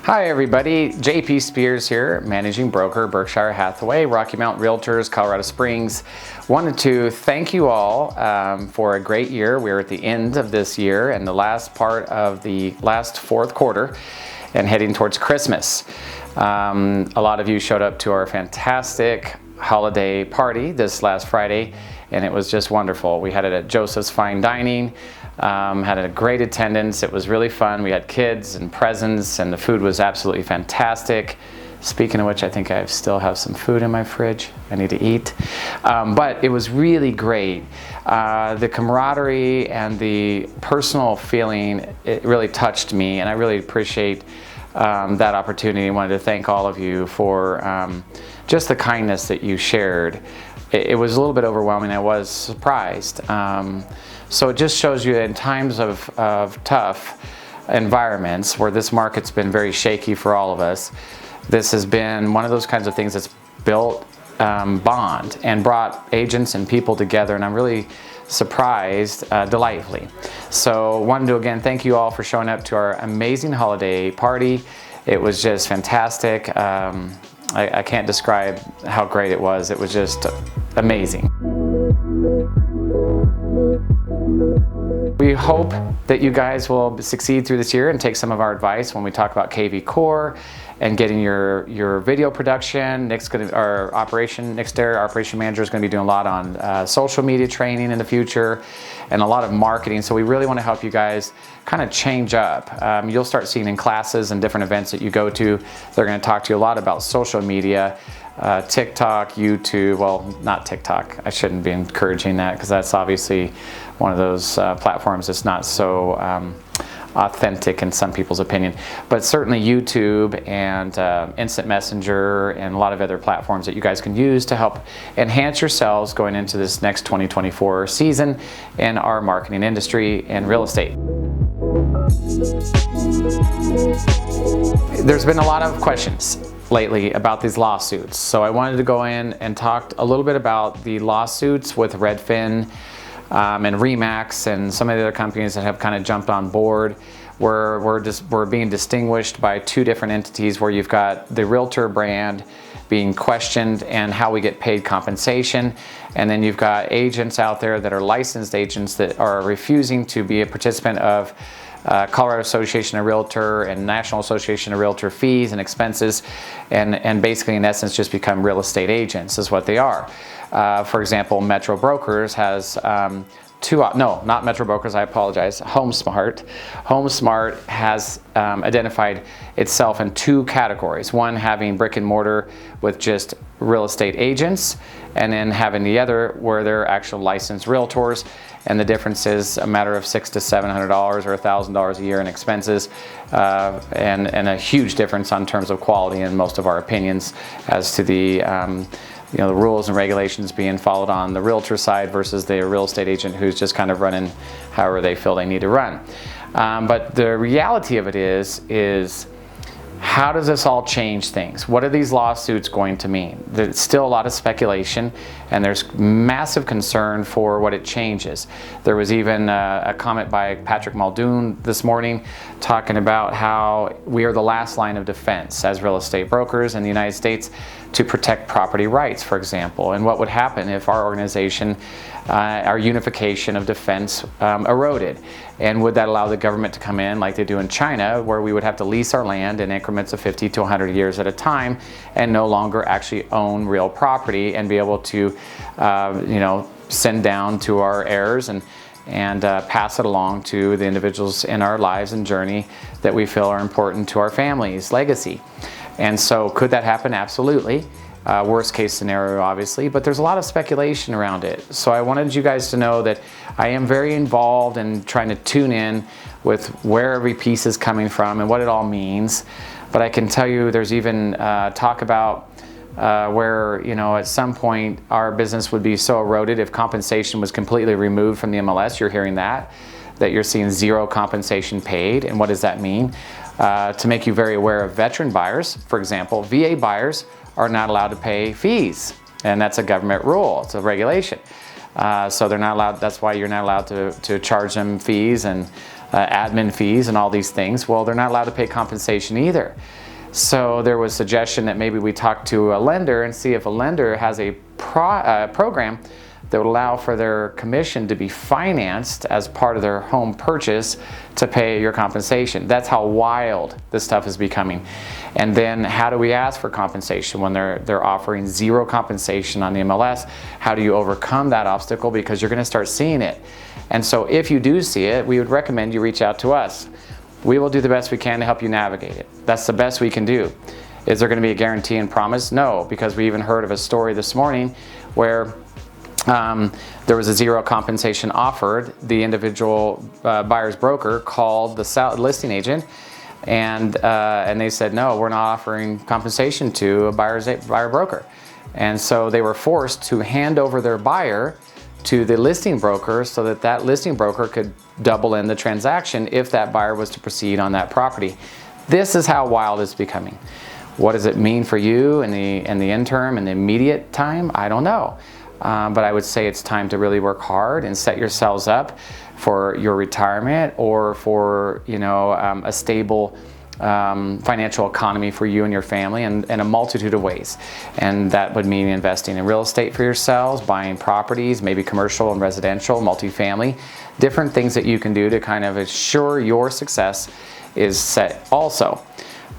Hi everybody, JP Spears here, Managing Broker, Berkshire Hathaway, Rocky Mountain Realtors, Colorado Springs. Wanted to thank you all for a great year. We're at the end of this year and the last part of the last fourth quarter and heading towards Christmas. A lot of you showed up to our fantastic holiday party this last Friday, and it was just wonderful. We had it at Joseph's Fine Dining, had a great attendance. It was really fun. We had kids and presents, and the food was absolutely fantastic. Speaking of which, I think I still have some food in my fridge I need to eat. But it was really great. The camaraderie and the personal feeling, it really touched me, and I really appreciate that opportunity. I wanted to thank all of you for just the kindness that you shared. It was a little bit overwhelming. I was surprised. So it just shows you in times of tough environments where this market's been very shaky for all of us, this has been one of those kinds of things that's built bond and brought agents and people together, and I'm really surprised delightfully. So wanted to again thank you all for showing up to our amazing holiday party. It was just fantastic. I can't describe how great it was. It was just amazing. We hope that you guys will succeed through this year and take some of our advice when we talk about KV Core and getting your video production. Nick's our operation manager is going to be doing a lot on social media training in the future and a lot of marketing. So we really want to help you guys kind of change up. You'll start seeing in classes and different events that you go to, they're going to talk to you a lot about social media, TikTok, YouTube. Well, not TikTok. I shouldn't be encouraging that because that's obviously one of those platforms that's not so authentic in some people's opinion, but certainly YouTube and Instant Messenger and a lot of other platforms that you guys can use to help enhance yourselves going into this next 2024 season in our marketing industry and real estate. There's been a lot of questions lately about these lawsuits, so I wanted to go in and talk a little bit about the lawsuits with Redfin and Remax and some of the other companies that have kind of jumped on board. We're being distinguished by two different entities where you've got the realtor brand being questioned and how we get paid compensation, and then you've got agents out there that are licensed agents that are refusing to be a participant of Colorado Association of Realtor and National Association of Realtor fees and expenses, and basically in essence just become real estate agents is what they are. For example, Metro Brokers has not Metro Brokers, I apologize, HomeSmart. HomeSmart has identified itself in two categories. One having brick and mortar with just real estate agents, and then having the other where they're actual licensed realtors, and the difference is a matter of $600 to $700 or $1,000 a year in expenses, and a huge difference in terms of quality in most of our opinions as to the the rules and regulations being followed on the realtor side versus the real estate agent who's just kind of running however they feel they need to run. But the reality of it is how does this all change things? What are these lawsuits going to mean? There's still a lot of speculation, and there's massive concern for what it changes. There was even a comment by Patrick Muldoon this morning talking about how we are the last line of defense as real estate brokers in the United States to protect property rights, for example, and what would happen if our organization, our unification of defense eroded, and would that allow the government to come in like they do in China, where we would have to lease our land in increments of 50 to 100 years at a time and no longer actually own real property and be able to send down to our heirs and pass it along to the individuals in our lives and journey that we feel are important to our family's legacy. And so could that happen? Absolutely. Worst case scenario, obviously, but there's a lot of speculation around it. So I wanted you guys to know that I am very involved in trying to tune in with where every piece is coming from and what it all means. But I can tell you there's even talk about where, at some point our business would be so eroded if compensation was completely removed from the MLS. You're hearing that you're seeing zero compensation paid. And what does that mean? To make you very aware of veteran buyers, for example, VA buyers are not allowed to pay fees, and that's a government rule, it's a regulation. So they're not allowed, that's why you're not allowed to charge them fees and admin fees and all these things. Well, they're not allowed to pay compensation either. So there was suggestion that maybe we talk to a lender and see if a lender has a program that would allow for their commission to be financed as part of their home purchase to pay your compensation. That's how wild this stuff is becoming. And then how do we ask for compensation when they're offering zero compensation on the MLS? How do you overcome that obstacle? Because you're going to start seeing it. And so if you do see it, we would recommend you reach out to us. We will do the best we can to help you navigate it. That's the best we can do. Is there going to be a guarantee and promise? No, because we even heard of a story this morning where there was a zero compensation offered. The individual buyer's broker called the listing agent, and they said, no, we're not offering compensation to a buyer broker. And so they were forced to hand over their buyer to the listing broker so that that listing broker could double in the transaction if that buyer was to proceed on that property. This is how wild it's becoming. What does it mean for you in the interim and the immediate time? I don't know. But I would say it's time to really work hard and set yourselves up for your retirement or for a stable financial economy for you and your family in a multitude of ways. And that would mean investing in real estate for yourselves, buying properties, maybe commercial and residential, multifamily, different things that you can do to kind of assure your success is set also.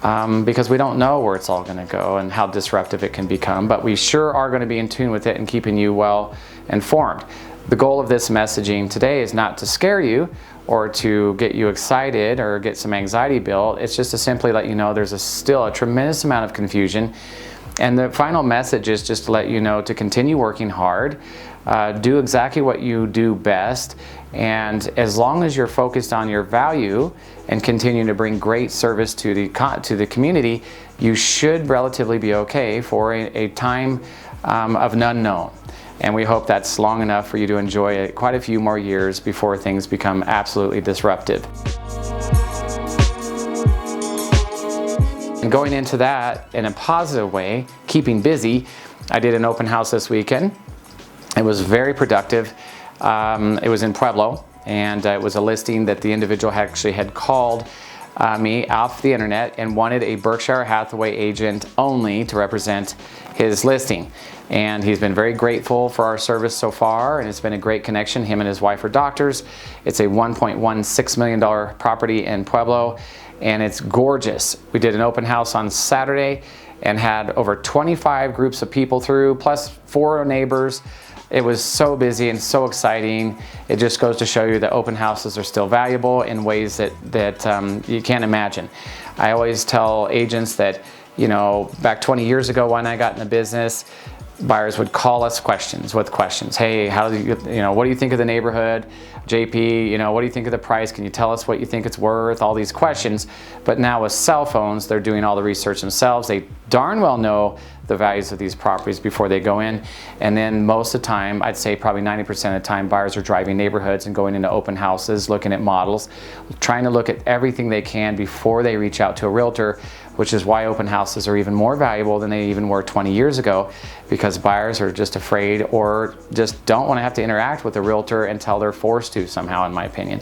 Because we don't know where it's all going to go and how disruptive it can become, but we sure are going to be in tune with it and keeping you well informed. The goal of this messaging today is not to scare you or to get you excited or get some anxiety built. It's just to simply let you know there's still a tremendous amount of confusion. And the final message is just to let you know to continue working hard, do exactly what you do best, and as long as you're focused on your value and continue to bring great service to the community, you should relatively be okay for a time of an unknown. And we hope that's long enough for you to enjoy it quite a few more years before things become absolutely disruptive. And going into that in a positive way, keeping busy, I did an open house this weekend. It was very productive. It was in Pueblo, and it was a listing that the individual actually had called me off the internet and wanted a Berkshire Hathaway agent only to represent his listing. And he's been very grateful for our service so far, and it's been a great connection. Him and his wife are doctors. It's a $1.16 million property in Pueblo, and it's gorgeous. We did an open house on Saturday and had over 25 groups of people through, plus 4 neighbors. It was so busy and so exciting. It just goes to show you that open houses are still valuable in ways that you can't imagine. I always tell agents that, back 20 years ago when I got in the business, buyers would call us with questions. Hey, what do you think of the neighborhood? JP, what do you think of the price? Can you tell us what you think it's worth? All these questions. But now with cell phones, they're doing all the research themselves. They darn well know the values of these properties before they go in. And then most of the time, I'd say probably 90% of the time, buyers are driving neighborhoods and going into open houses, looking at models, trying to look at everything they can before they reach out to a realtor, which is why open houses are even more valuable than they even were 20 years ago, because buyers are just afraid or just don't want to have to interact with a realtor until they're forced to somehow, in my opinion.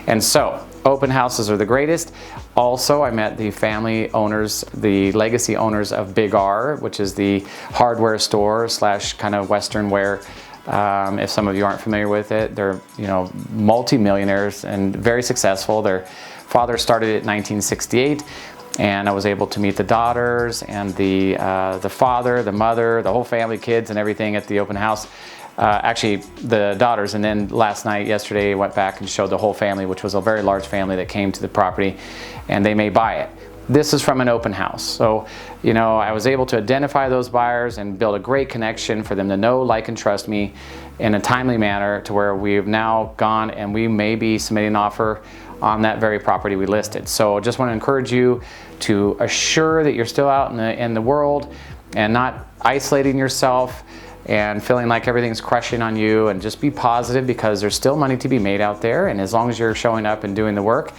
And so open houses are the greatest. Also, I met the family owners, the legacy owners of Big R, which is the hardware store / kind of Western wear. If some of you aren't familiar with it, they're multi-millionaires and very successful. Their father started it in 1968. And I was able to meet the daughters and the father, the mother, the whole family, kids and everything at the open house. Actually, the daughters, and then yesterday, went back and showed the whole family, which was a very large family that came to the property, and they may buy it. This is from an open house. So, I was able to identify those buyers and build a great connection for them to know, like, and trust me in a timely manner to where we've now gone and we may be submitting an offer on that very property we listed. So just want to encourage you to assure that you're still out in the world and not isolating yourself and feeling like everything's crushing on you, and just be positive because there's still money to be made out there. And as long as you're showing up and doing the work,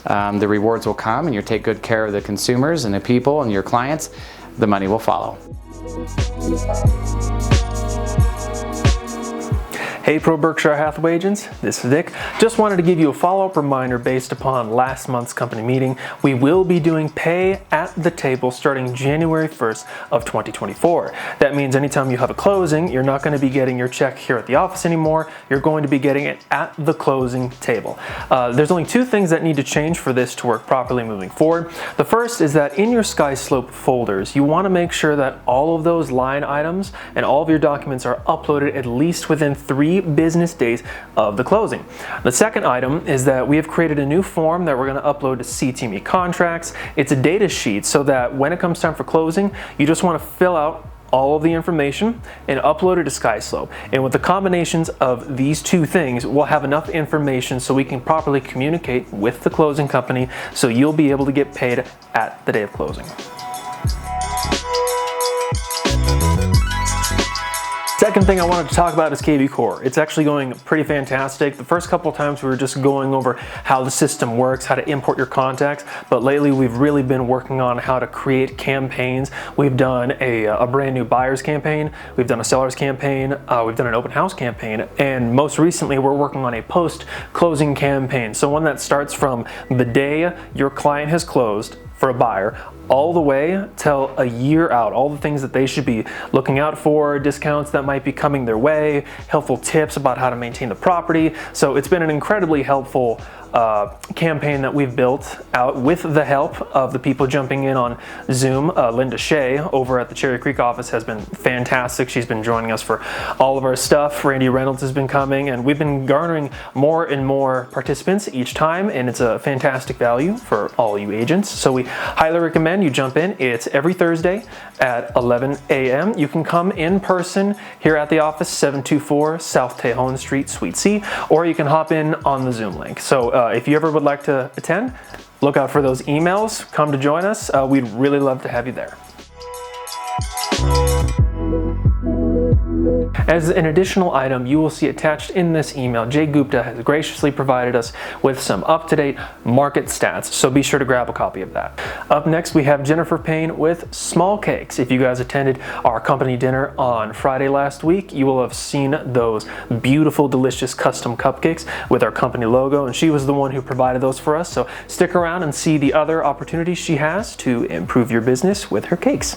the rewards will come, and you take good care of the consumers and the people and your clients, the money will follow. Hey Pro Berkshire Hathaway agents, this is Nick. Just wanted to give you a follow-up reminder based upon last month's company meeting. We will be doing pay at the table starting January 1st of 2024. That means anytime you have a closing, you're not going to be getting your check here at the office anymore. You're going to be getting it at the closing table. There's only two things that need to change for this to work properly moving forward. The first is that in your SkySlope folders, you want to make sure that all of those line items and all of your documents are uploaded at least within 3 business days of the closing. The second item is that we have created a new form that we're going to upload to CTME Contracts. It's a data sheet so that when it comes time for closing, you just want to fill out all of the information and upload it to SkySlope. And with the combinations of these two things, we'll have enough information so we can properly communicate with the closing company so you'll be able to get paid at the day of closing. Second thing I wanted to talk about is KB Core. It's actually going pretty fantastic. The first couple of times we were just going over how the system works, how to import your contacts, but lately we've really been working on how to create campaigns. We've done a brand new buyer's campaign, we've done a seller's campaign, we've done an open house campaign, and most recently we're working on a post-closing campaign. So one that starts from the day your client has closed for a buyer all the way till a year out, all the things that they should be looking out for, discounts that might be coming their way, helpful tips about how to maintain the property. So it's been an incredibly helpful campaign that we've built out with the help of the people jumping in on Zoom. Linda Shea over at the Cherry Creek office has been fantastic. She's been joining us for all of our stuff. Randy Reynolds has been coming, and we've been garnering more and more participants each time, and it's a fantastic value for all you agents. So we highly recommend you jump in. It's every Thursday at 11 a.m. You can come in person here at the office, 724 South Tejon Street, Suite C, or you can hop in on the Zoom link. So if you ever would like to attend, look out for those emails. Come to join us. We'd really love to have you there. As an additional item, you will see attached in this email, Jay Gupta has graciously provided us with some up-to-date market stats, so be sure to grab a copy of that. Up next, we have Jennifer Payne with Small Cakes. If you guys attended our company dinner on Friday last week, you will have seen those beautiful, delicious custom cupcakes with our company logo, and she was the one who provided those for us, so stick around and see the other opportunities she has to improve your business with her cakes.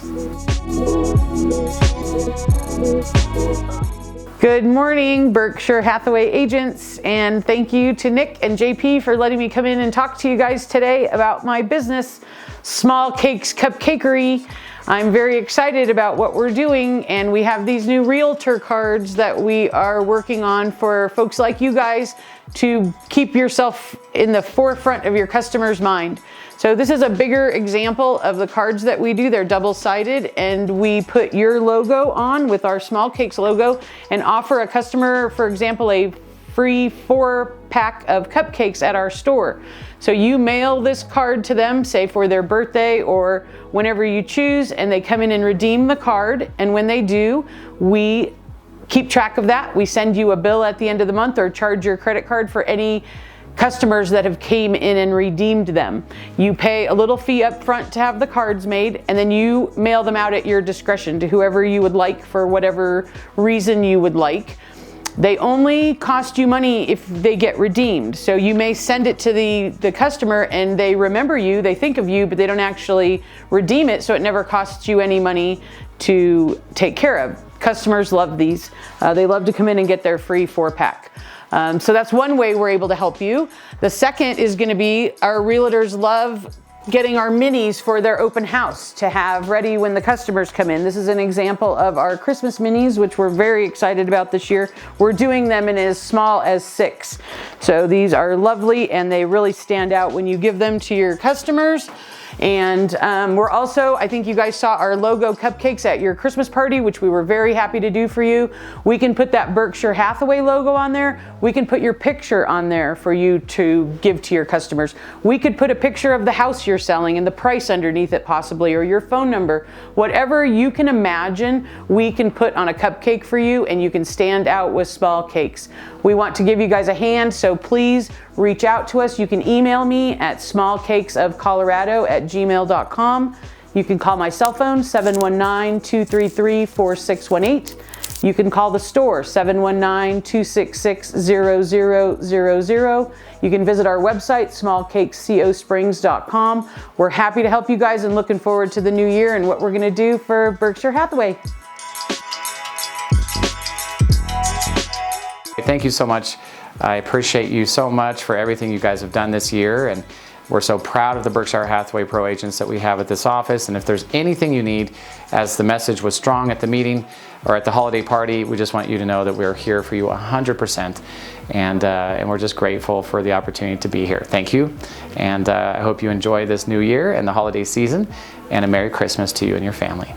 Good morning, Berkshire Hathaway agents, and thank you to Nick and JP for letting me come in and talk to you guys today about my business, Small Cakes Cupcakery. I'm very excited about what we're doing, and we have these new realtor cards that we are working on for folks like you guys to keep yourself in the forefront of your customer's mind. So this is a bigger example of the cards that we do. They're double-sided, and we put your logo on with our Small Cakes logo and offer a customer, for example, a free 4-pack of cupcakes at our store. So you mail this card to them, say for their birthday or whenever you choose, and they come in and redeem the card. And when they do, we keep track of that. We send you a bill at the end of the month or charge your credit card for any customers that have came in and redeemed them. You pay a little fee up front to have the cards made, and then you mail them out at your discretion to whoever you would like for whatever reason you would like. They only cost you money if they get redeemed. So you may send it to the customer and they remember you, they think of you, but they don't actually redeem it, so it never costs you any money to take care of. Customers love these. They love to come in and get their free 4-pack. So that's one way we're able to help you. The second is going to be our realtors love getting our minis for their open house to have ready when the customers come in. This is an example of our Christmas minis, which we're very excited about this year. We're doing them in as small as 6. So these are lovely, and they really stand out when you give them to your customers. And we're also, I think you guys saw our logo cupcakes at your Christmas party, which we were very happy to do for you. We can put that Berkshire Hathaway logo on there. We can put your picture on there for you to give to your customers. We could put a picture of the house you're selling and the price underneath it possibly, or your phone number. Whatever you can imagine, we can put on a cupcake for you, and you can stand out with Small Cakes. We want to give you guys a hand, so please reach out to us. You can email me at smallcakesofcolorado@gmail.com. You can call my cell phone, 719-233-4618. You can call the store, 719-266-0000. You can visit our website, smallcakescosprings.com. We're happy to help you guys and looking forward to the new year and what we're gonna do for Berkshire Hathaway. Thank you so much. I appreciate you so much for everything you guys have done this year, and we're so proud of the Berkshire Hathaway Pro agents that we have at this office. And if there's anything you need, as the message was strong at the meeting or at the holiday party, we just want you to know that we're here for you 100%. And we're just grateful for the opportunity to be here. Thank you. And I hope you enjoy this new year and the holiday season, and a Merry Christmas to you and your family.